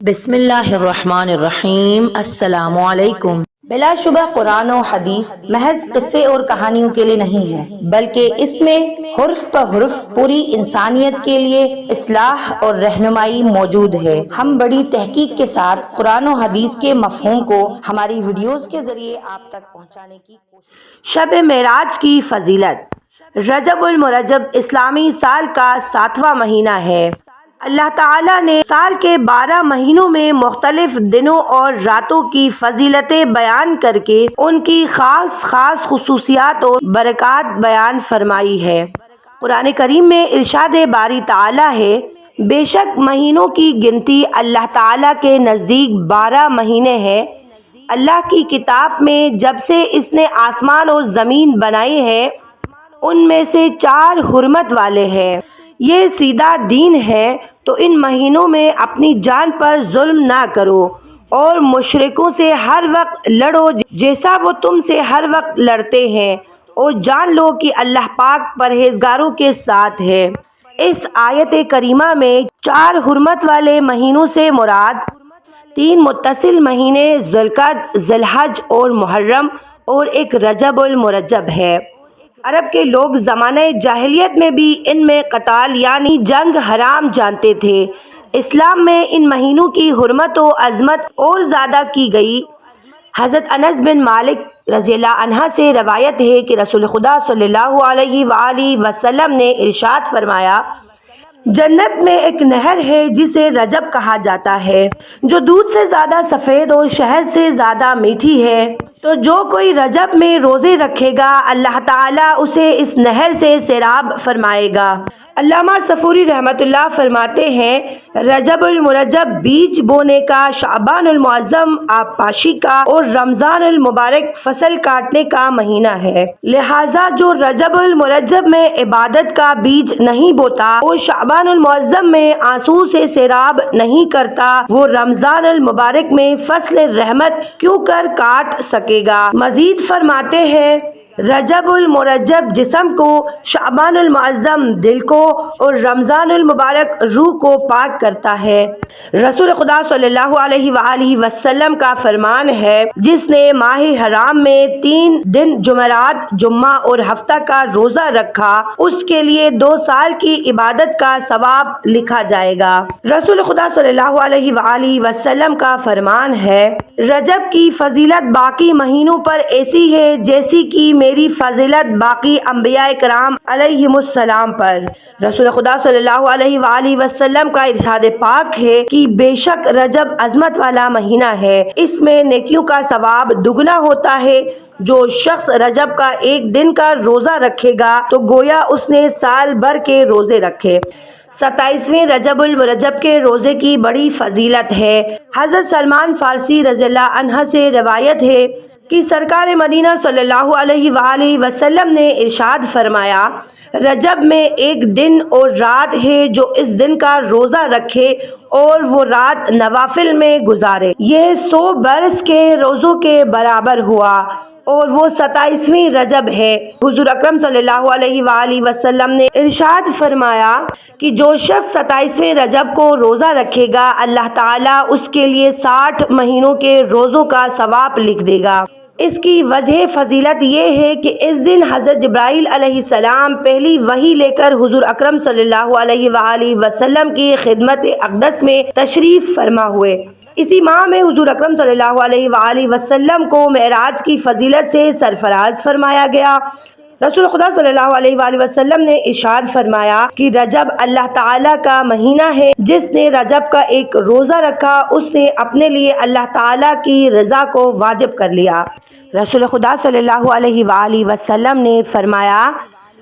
بسم اللہ الرحمن الرحیم۔ السلام علیکم۔ بلا شبہ قرآن و حدیث محض قصے اور کہانیوں کے لیے نہیں ہے، بلکہ اس میں حرف پہ حرف پوری انسانیت کے لیے اصلاح اور رہنمائی موجود ہے۔ ہم بڑی تحقیق کے ساتھ قرآن و حدیث کے مفہوم کو ہماری ویڈیوز کے ذریعے آپ تک پہنچانے کی کوشش۔ شب معراج کی فضیلت۔ رجب المرجب اسلامی سال کا 7واں مہینہ ہے۔ اللہ تعالیٰ نے سال کے 12 مہینوں میں مختلف دنوں اور راتوں کی فضیلتیں بیان کر کے ان کی خاص خصوصیات اور برکات بیان فرمائی ہے۔ قرآن کریم میں ارشاد باری تعالیٰ ہے، بے شک مہینوں کی گنتی اللہ تعالیٰ کے نزدیک 12 مہینے ہیں۔ اللہ کی کتاب میں جب سے اس نے آسمان اور زمین بنائی ہے، ان میں سے 4 حرمت والے ہیں۔ یہ سیدھا دین ہے، تو ان مہینوں میں اپنی جان پر ظلم نہ کرو اور مشرکوں سے ہر وقت لڑو جیسا وہ تم سے ہر وقت لڑتے ہیں، اور جان لو کہ اللہ پاک پرہیزگاروں کے ساتھ ہے۔ اس آیت کریمہ میں 4 حرمت والے مہینوں سے مراد 3 متصل مہینے ذوالقعدہ، ذی الحج اور محرم، اور ایک رجب المرجب ہے۔ عرب کے لوگ زمانہ جاہلیت میں بھی ان میں قتال یعنی جنگ حرام جانتے تھے۔ اسلام میں ان مہینوں کی حرمت و عظمت اور زیادہ کی گئی۔ حضرت انس بن مالک رضی اللہ عنہ سے روایت ہے کہ رسول خدا صلی اللہ علیہ وآلہ وسلم نے ارشاد فرمایا، جنت میں ایک نہر ہے جسے رجب کہا جاتا ہے، جو دودھ سے زیادہ سفید اور شہد سے زیادہ میٹھی ہے۔ تو جو کوئی رجب میں روزے رکھے گا، اللہ تعالیٰ اسے اس نہر سے سیراب فرمائے گا۔ علامہ صفوری رحمۃ اللہ فرماتے ہیں، رجب المرجب بیج بونے کا، شعبان المعظم آب پاشی کا، اور رمضان المبارک فصل کاٹنے کا مہینہ ہے۔ لہٰذا جو رجب المرجب میں عبادت کا بیج نہیں بوتا اور شعبان المعظم میں آنسو سے سیراب نہیں کرتا، وہ رمضان المبارک میں فصل رحمت کیوں کر کاٹ سکے گا؟ مزید فرماتے ہیں، رجب المرجب جسم کو، شعبان المعظم دل کو، اور رمضان المبارک روح کو پاک کرتا ہے۔ رسول خدا صلی اللہ علیہ وآلہ وسلم کا فرمان ہے، جس نے ماہ حرام میں 3 دن جمعرات، جمعہ اور ہفتہ کا روزہ رکھا، اس کے لیے 2 سال کی عبادت کا ثواب لکھا جائے گا۔ رسول خدا صلی اللہ علیہ وآلہ وسلم کا فرمان ہے، رجب کی فضیلت باقی مہینوں پر ایسی ہے جیسی کہ میری فضیلت باقی انبیاء کرام علیہم السلام پر۔ رسول خدا صلی اللہ علیہ وآلہ وسلم کا ارشاد پاک ہے کہ بے شک رجب عظمت والا مہینہ ہے، اس میں نیکیوں کا ثواب دگنا ہوتا ہے۔ جو شخص رجب کا 1 دن کا روزہ رکھے گا تو گویا اس نے سال بھر کے روزے رکھے۔ 27ویں رجب المرجب کے روزے کی بڑی فضیلت ہے۔ حضرت سلمان فارسی رضی اللہ عنہ سے روایت ہے کہ سرکار مدینہ صلی اللہ علیہ وآلہ وسلم نے ارشاد فرمایا، رجب میں 1 دن اور رات ہے، جو اس دن کا روزہ رکھے اور وہ رات نوافل میں گزارے، یہ 100 برس کے روزوں کے برابر ہوا، اور وہ 27ویں رجب ہے۔ حضور اکرم صلی اللہ علیہ وآلہ وسلم نے ارشاد فرمایا کہ جو شخص 27ویں رجب کو روزہ رکھے گا، اللہ تعالیٰ اس کے لیے 60 مہینوں کے روزوں کا ثواب لکھ دے گا۔ اس کی وجہ فضیلت یہ ہے کہ اس دن حضرت جبرائیل علیہ السلام پہلی وحی لے کر حضور اکرم صلی اللہ علیہ وآلہ وسلم کی خدمت اقدس میں تشریف فرما ہوئے۔ اسی ماہ میں حضور اکرم صلی اللہ علیہ وآلہ وسلم کو معراج کی فضیلت سے سرفراز فرمایا گیا۔ رسول خدا صلی اللہ علیہ وآلہ وسلم نے ارشاد فرمایا کہ رجب اللہ تعالیٰ کا مہینہ ہے، جس نے رجب کا 1 روزہ رکھا، اس نے اپنے لیے اللہ تعالیٰ کی رضا کو واجب کر لیا۔ رسول خدا صلی اللہ علیہ وآلہ وسلم نے فرمایا،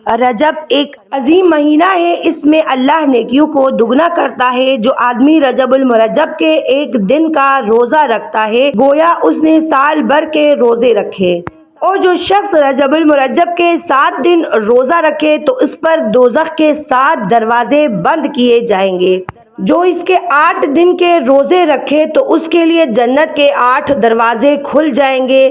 رجب ایک عظیم مہینہ ہے، اس میں اللہ نیکیوں کو دگنا کرتا ہے۔ جو آدمی رجب المرجب کے 1 دن کا روزہ رکھتا ہے، گویا اس نے سال بھر کے روزے رکھے، اور جو شخص رجب المرجب کے 7 دن روزہ رکھے تو اس پر دوزخ کے 7 دروازے بند کیے جائیں گے۔ جو اس کے 8 دن کے روزے رکھے تو اس کے لیے جنت کے 8 دروازے کھل جائیں گے،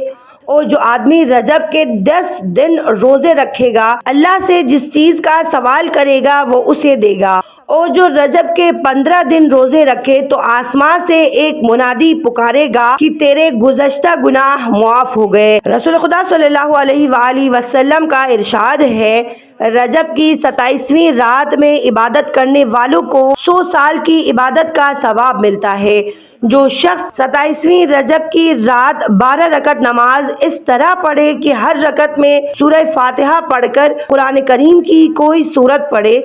اور جو آدمی رجب کے 10 دن روزے رکھے گا، اللہ سے جس چیز کا سوال کرے گا وہ اسے دے گا، اور جو رجب کے 15 دن روزے رکھے تو آسمان سے ایک منادی پکارے گا کہ تیرے گزشتہ گناہ معاف ہو گئے۔ رسول خدا صلی اللہ علیہ وآلہ وسلم کا ارشاد ہے، رجب کی 27ویں رات میں عبادت کرنے والوں کو 100 سال کی عبادت کا ثواب ملتا ہے۔ جو شخص 27ویں رجب کی رات 12 رکعت نماز اس طرح پڑھے کہ ہر رکعت میں سورہ فاتحہ پڑھ کر قرآن کریم کی کوئی سورت پڑھے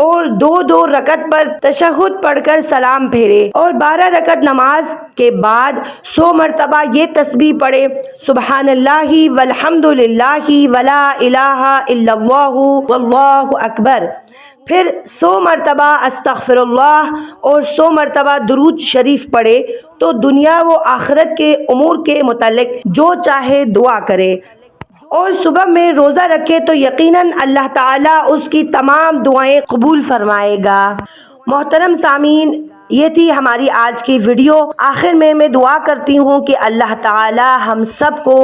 اور دو رکعت پر تشہد پڑھ کر سلام پھیرے اور 12 رکعت نماز کے بعد 100 مرتبہ یہ تسبیح پڑھے، سبحان اللہ والحمد للہ ولا الہ الا اللہ واللہ اکبر، پھر 100 مرتبہ استغفر اللہ اور 100 مرتبہ درود شریف پڑھے تو دنیا و آخرت کے امور کے متعلق جو چاہے دعا کرے اور صبح میں روزہ رکھے تو یقیناً اللہ تعالیٰ اس کی تمام دعائیں قبول فرمائے گا۔ محترم سامعین، یہ تھی ہماری آج کی ویڈیو۔ آخر میں دعا کرتی ہوں کہ اللہ تعالیٰ ہم سب کو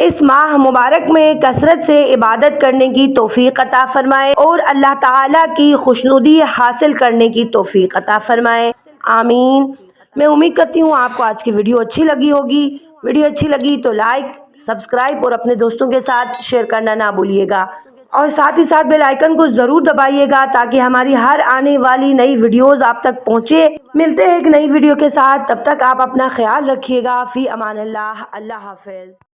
اس ماہ مبارک میں کثرت سے عبادت کرنے کی توفیق عطا فرمائے اور اللہ تعالیٰ کی خوشنودی حاصل کرنے کی توفیق عطا فرمائے، آمین۔ میں امید کرتی ہوں آپ کو آج کی ویڈیو اچھی لگی ہوگی۔ ویڈیو اچھی لگی تو لائک، سبسکرائب اور اپنے دوستوں کے ساتھ شیئر کرنا نہ بھولیے گا، اور ساتھ ہی ساتھ بیل آئیکن کو ضرور دبائیے گا تاکہ ہماری ہر آنے والی نئی ویڈیوز آپ تک پہنچے۔ ملتے ہیں ایک نئی ویڈیو کے ساتھ، تب تک آپ اپنا خیال رکھیے گا۔ فی امان اللہ، اللہ حافظ۔